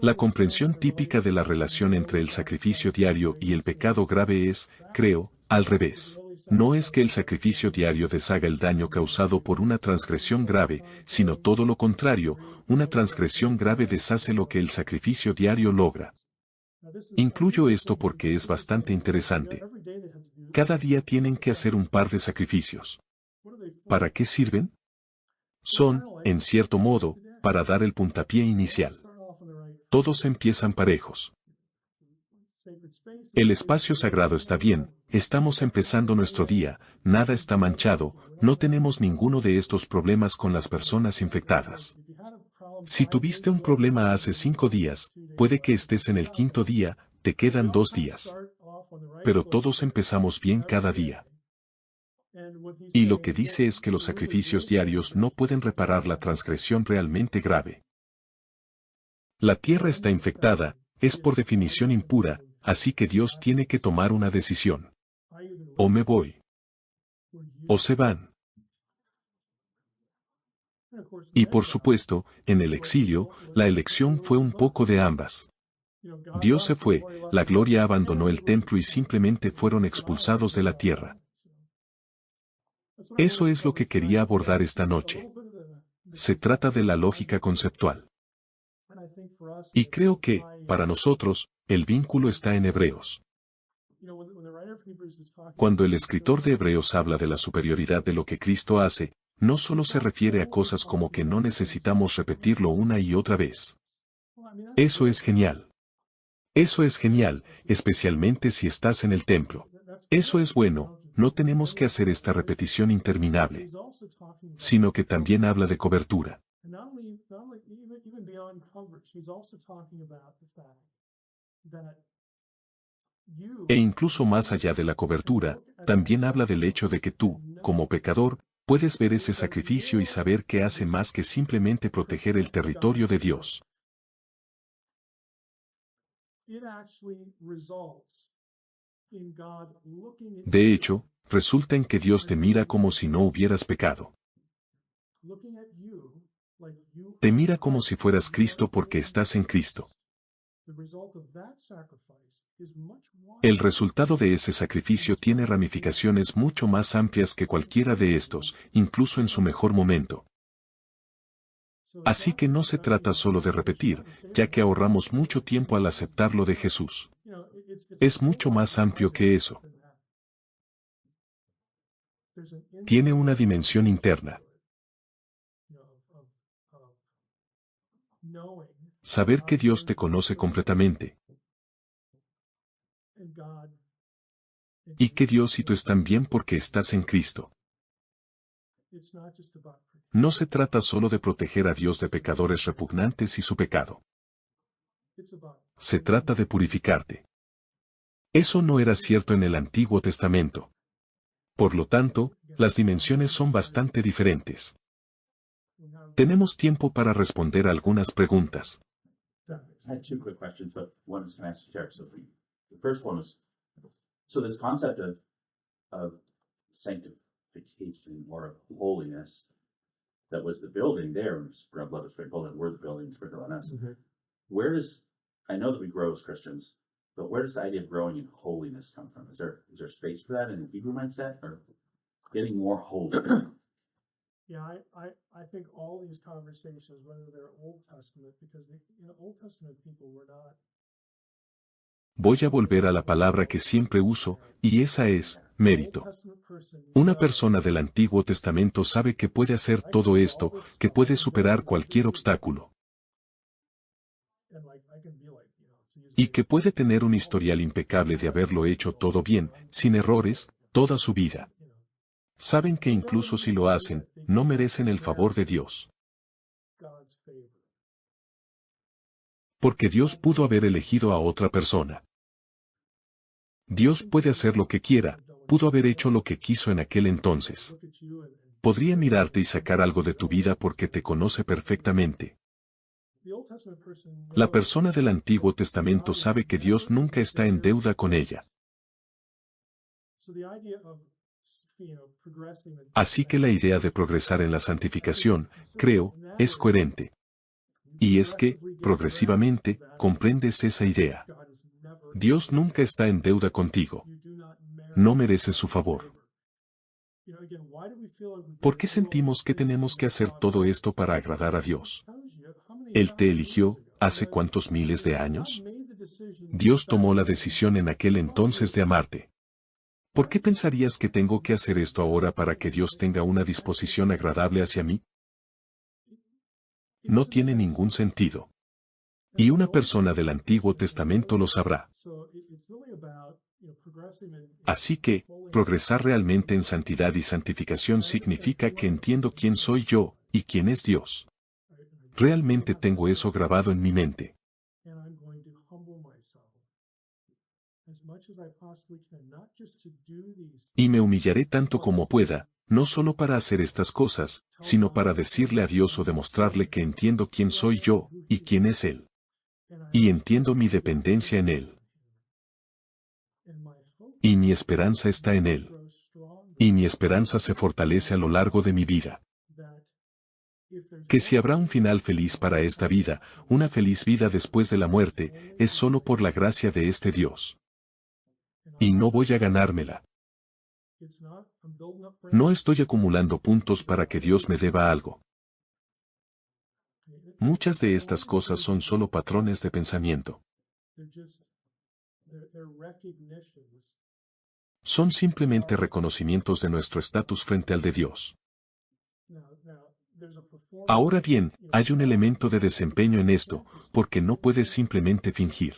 La comprensión típica de la relación entre el sacrificio diario y el pecado grave es, creo, al revés. No es que el sacrificio diario deshaga el daño causado por una transgresión grave, sino todo lo contrario, una transgresión grave deshace lo que el sacrificio diario logra. Incluyo esto porque es bastante interesante. Cada día tienen que hacer un par de sacrificios. ¿Para qué sirven? Son, en cierto modo, para dar el puntapié inicial. Todos empiezan parejos. El espacio sagrado está bien, estamos empezando nuestro día, nada está manchado, no tenemos ninguno de estos problemas con las personas infectadas. Si tuviste un problema hace 5 días, puede que estés en el quinto día, te quedan 2 días. Pero todos empezamos bien cada día. Y lo que dice es que los sacrificios diarios no pueden reparar la transgresión realmente grave. La tierra está infectada, es por definición impura, así que Dios tiene que tomar una decisión. O me voy. O se van. Y por supuesto, en el exilio, la elección fue un poco de ambas. Dios se fue, la gloria abandonó el templo y simplemente fueron expulsados de la tierra. Eso es lo que quería abordar esta noche. Se trata de la lógica conceptual. Y creo que, para nosotros, el vínculo está en Hebreos. Cuando el escritor de Hebreos habla de la superioridad de lo que Cristo hace, no solo se refiere a cosas como que no necesitamos repetirlo una y otra vez. Eso es genial. Eso es genial, especialmente si estás en el templo. Eso es bueno, no tenemos que hacer esta repetición interminable. Sino que también habla de cobertura. E incluso más allá de la cobertura, también habla del hecho de que tú, como pecador, puedes ver ese sacrificio y saber que hace más que simplemente proteger el territorio de Dios. De hecho, resulta en que Dios te mira como si no hubieras pecado. Te mira como si fueras Cristo porque estás en Cristo. El resultado de ese sacrificio tiene ramificaciones mucho más amplias que cualquiera de estos, incluso en su mejor momento. Así que no se trata solo de repetir, ya que ahorramos mucho tiempo al aceptar lo de Jesús. Es mucho más amplio que eso. Tiene una dimensión interna. Saber que Dios te conoce completamente. Y que Dios y tú están bien porque estás en Cristo. No se trata solo de proteger a Dios de pecadores repugnantes y su pecado. Se trata de purificarte. Eso no era cierto en el Antiguo Testamento. Por lo tanto, las dimensiones son bastante diferentes. Tenemos tiempo para responder algunas preguntas. I had two quick questions, but one is can I share? So the first one is, so this concept of sanctification or of holiness, that was the building there, and blood was sprinkled, and we're the building sprinkled on us. Where does, I know that we grow as Christians, But where does the idea of growing in holiness come from? Is there space for that in the Hebrew mindset, or getting more holy? Yeah, I think all these conversations, whether they're Old Testament, because Old Testament people were not. Voy a volver a la palabra que siempre uso, y esa es, mérito. Una persona del Antiguo Testamento sabe que puede hacer todo esto, que puede superar cualquier obstáculo. Y que puede tener un historial impecable de haberlo hecho todo bien, sin errores, toda su vida. Saben que incluso si lo hacen, no merecen el favor de Dios. Porque Dios pudo haber elegido a otra persona. Dios puede hacer lo que quiera, pudo haber hecho lo que quiso en aquel entonces. Podría mirarte y sacar algo de tu vida porque te conoce perfectamente. La persona del Antiguo Testamento sabe que Dios nunca está en deuda con ella. Así que la idea de progresar en la santificación, creo, es coherente. Y es que, progresivamente, comprendes esa idea. Dios nunca está en deuda contigo. No mereces su favor. ¿Por qué sentimos que tenemos que hacer todo esto para agradar a Dios? Él te eligió, ¿hace cuántos miles de años? Dios tomó la decisión en aquel entonces de amarte. ¿Por qué pensarías que tengo que hacer esto ahora para que Dios tenga una disposición agradable hacia mí? No tiene ningún sentido. Y una persona del Antiguo Testamento lo sabrá. Así que, progresar realmente en santidad y santificación significa que entiendo quién soy yo, y quién es Dios. Realmente tengo eso grabado en mi mente. Y me humillaré tanto como pueda, no solo para hacer estas cosas, sino para decirle a Dios o demostrarle que entiendo quién soy yo, y quién es Él. Y entiendo mi dependencia en Él. Y mi esperanza está en Él. Y mi esperanza se fortalece a lo largo de mi vida. Que si habrá un final feliz para esta vida, una feliz vida después de la muerte, es solo por la gracia de este Dios. Y no voy a ganármela. No estoy acumulando puntos para que Dios me deba algo. Muchas de estas cosas son solo patrones de pensamiento. Son simplemente reconocimientos de nuestro estatus frente al de Dios. Ahora bien, hay un elemento de desempeño en esto, porque no puedes simplemente fingir.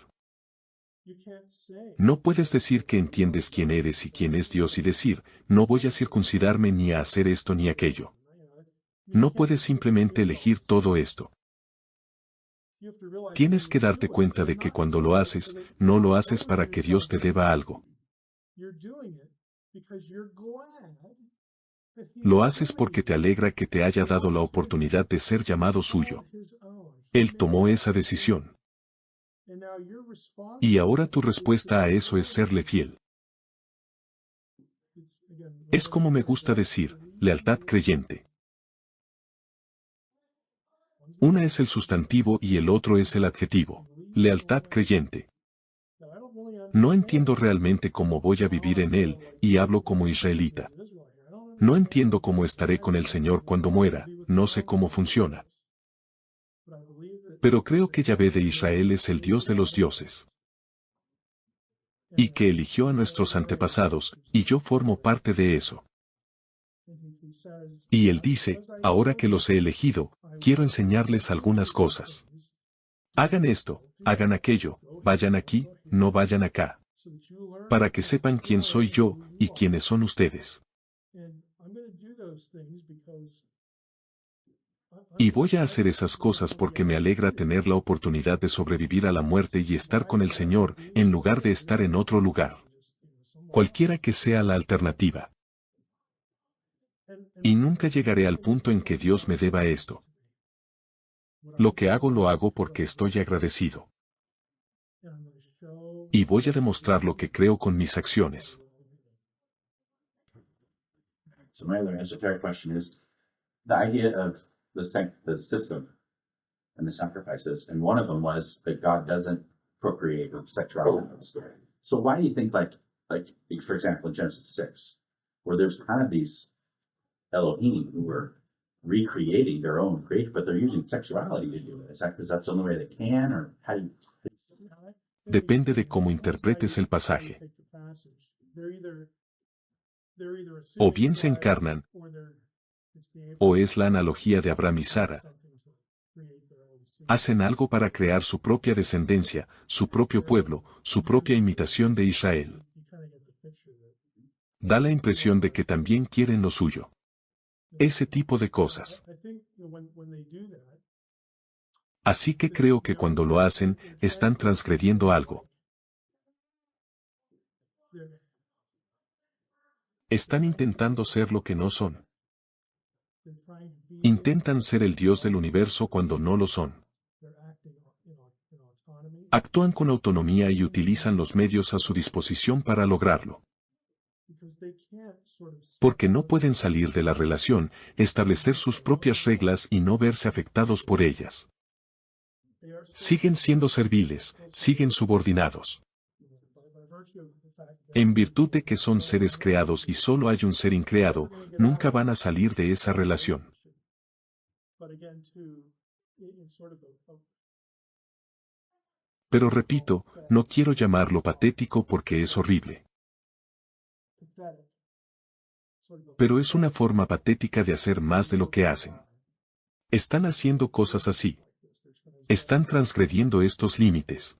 No puedes decir que entiendes quién eres y quién es Dios y decir, no voy a circuncidarme ni a hacer esto ni aquello. No puedes simplemente elegir todo esto. Tienes que darte cuenta de que cuando lo haces, no lo haces para que Dios te deba algo. Lo haces porque te alegra que te haya dado la oportunidad de ser llamado suyo. Él tomó esa decisión. Y ahora tu respuesta a eso es serle fiel. Es como me gusta decir, lealtad creyente. Una es el sustantivo y el otro es el adjetivo. Lealtad creyente. No entiendo realmente cómo voy a vivir en él, y hablo como israelita. No entiendo cómo estaré con el Señor cuando muera, no sé cómo funciona. Pero creo que Yahvé de Israel es el Dios de los dioses. Y que eligió a nuestros antepasados, y yo formo parte de eso. Y él dice, ahora que los he elegido, quiero enseñarles algunas cosas. Hagan esto, hagan aquello, vayan aquí, no vayan acá. Para que sepan quién soy yo, y quiénes son ustedes. Y voy a hacer esas cosas porque me alegra tener la oportunidad de sobrevivir a la muerte y estar con el Señor, en lugar de estar en otro lugar. Cualquiera que sea la alternativa. Y nunca llegaré al punto en que Dios me deba esto. Lo que hago lo hago porque estoy agradecido. Y voy a demostrar lo que creo con mis acciones. So my other esoteric question is the idea of the system and the sacrifices, and one of them was that God doesn't procreate or sexuality. So why do you think like for example in Genesis 6, where there's kind of these Elohim who were recreating their own creation, but they're using sexuality to do it? Is that because that's the only way they can, or how do you? Depende de cómo interpretes el pasaje. O bien se encarnan, o es la analogía de Abraham y Sara. Hacen algo para crear su propia descendencia, su propio pueblo, su propia imitación de Israel. Da la impresión de que también quieren lo suyo. Ese tipo de cosas. Así que creo que cuando lo hacen, están transgrediendo algo. Están intentando ser lo que no son. Intentan ser el Dios del universo cuando no lo son. Actúan con autonomía y utilizan los medios a su disposición para lograrlo. Porque no pueden salir de la relación, establecer sus propias reglas y no verse afectados por ellas. Siguen siendo serviles, siguen subordinados. En virtud de que son seres creados y solo hay un ser increado, nunca van a salir de esa relación. Pero repito, no quiero llamarlo patético porque es horrible. Pero es una forma patética de hacer más de lo que hacen. Están haciendo cosas así. Están transgrediendo estos límites.